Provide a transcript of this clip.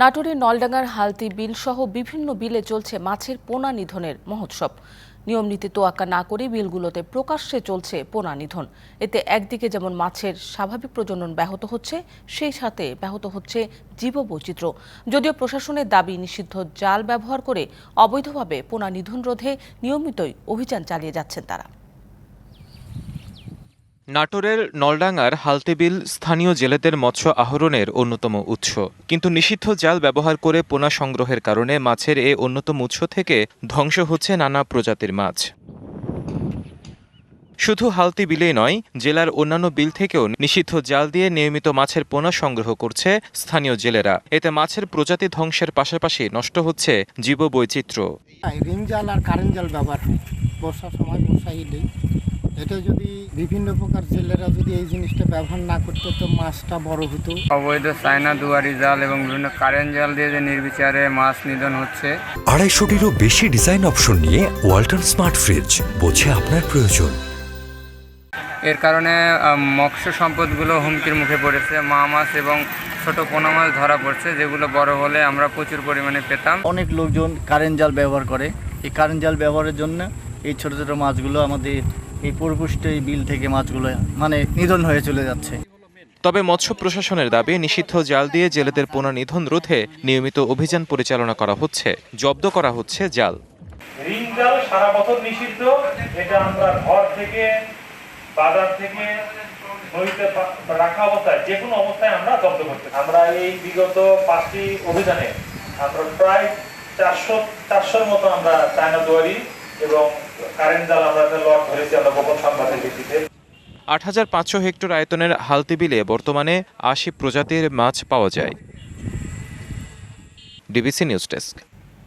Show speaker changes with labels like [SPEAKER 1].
[SPEAKER 1] নাটোরের নলডাঙ্গার হালতি বিল সহ বিভিন্ন বিলে চলছে মাছের পোনা নিধনের মহোৎসব। নিয়ম নীতি তোয়াক্কা না করে বিলগুলোতে প্রকাশ্যে চলছে পোনা নিধন। এতে একদিকে যেমন মাছের স্বাভাবিক প্রজনন ব্যাহত হচ্ছে, সেই সাথে ব্যাহত হচ্ছে জীববৈচিত্র্য। যদিও প্রশাসনের দাবি, নিষিদ্ধ জাল ব্যবহার করে অবৈধভাবে পোনা নিধন রোধে নিয়মিতই অভিযান চালিয়ে যাচ্ছেন তারা।
[SPEAKER 2] নাটোরের নলডাঙ্গার হালতেবিল স্থানীয় জেলেদের মৎস্য আহরণের অন্যতম উৎস, কিন্তু নিষিদ্ধ জাল ব্যবহার করে পোনা সংগ্রহের কারণে মাছের এ অন্যতম উৎস থেকে ধ্বংস হচ্ছে নানা প্রজাতির মাছ। শুধু হালতি বিলেই নয়, জেলার অন্যান্য বিল থেকেও নিষিদ্ধ জাল দিয়ে নিয়মিত মাছের পোনা সংগ্রহ করছে স্থানীয় জেলেরা। এতে মাছের প্রজাতি ধ্বংসের পাশাপাশি নষ্ট হচ্ছে জীববৈচিত্র্য।
[SPEAKER 3] রিং জাল আর কারেন্ট জাল ব্যবহার বর্ষার সময় বর্ষা এলেই এটা যদি বিভিন্ন প্রকার জেলেরা যদি এই জিনিসটা ব্যবহার না করতো তো মাছটা বড় হতো।
[SPEAKER 4] অবৈধ চায়না দুয়ারি জাল এবং বিভিন্ন কারেন্ট জাল দিয়ে যে নির্বিচারে মাছ নিধন হচ্ছে।
[SPEAKER 5] 250-টিরও বেশি ডিজাইন অপশন নিয়ে ওয়ালটন স্মার্ট ফ্রিজ, বোঝে আপনার প্রয়োজন।
[SPEAKER 4] এর কারণে মৎস্য সম্পদগুলো হুমকির মুখে পড়েছে। মা মাছ এবং ছোট পোনা মাছ ধরা পড়ছে, যেগুলো বড় হলে আমরা প্রচুর পরিমাণে পেতাম।
[SPEAKER 6] অনেক লোকজন কারেন্ট জাল ব্যবহার করে। এই কারেন্ট জাল ব্যবহারের জন্য এই ছোট ছোট মাছগুলো আমাদের এই পরিপুষ্ট এই বিল থেকে মাছগুলো নিধন হয়ে চলে যাচ্ছে।
[SPEAKER 2] তবে মৎস্য প্রশাসনের দাবি, নিষিদ্ধ জাল দিয়ে জেলেদের পোনা নিধন রোধে নিয়মিত অভিযান পরিচালনা করা হচ্ছে, জব্দ করা হচ্ছে জাল।
[SPEAKER 7] রিং জাল সারা বছর নিষিদ্ধ। এটা আমরা ঘর থেকে, বাজার থেকে, নদীতে রাখা অবস্থায়, যে কোনো অবস্থায় আমরা জব্দ করতে। আমরা এই বিগত 5টি অভিযানে আমরা প্রায় 400-400-র মতো আমরা চায়না দুয়ারি এবং কারেন্ট জাল আমরা লট ধরেছি আমরা গোপন সংবাদের ভিত্তিতে।
[SPEAKER 2] 8500 হেক্টর আয়তনের হালতি বিলে বর্তমানে 80 প্রজাতির মাছ পাওয়া যায়। DBC news desk.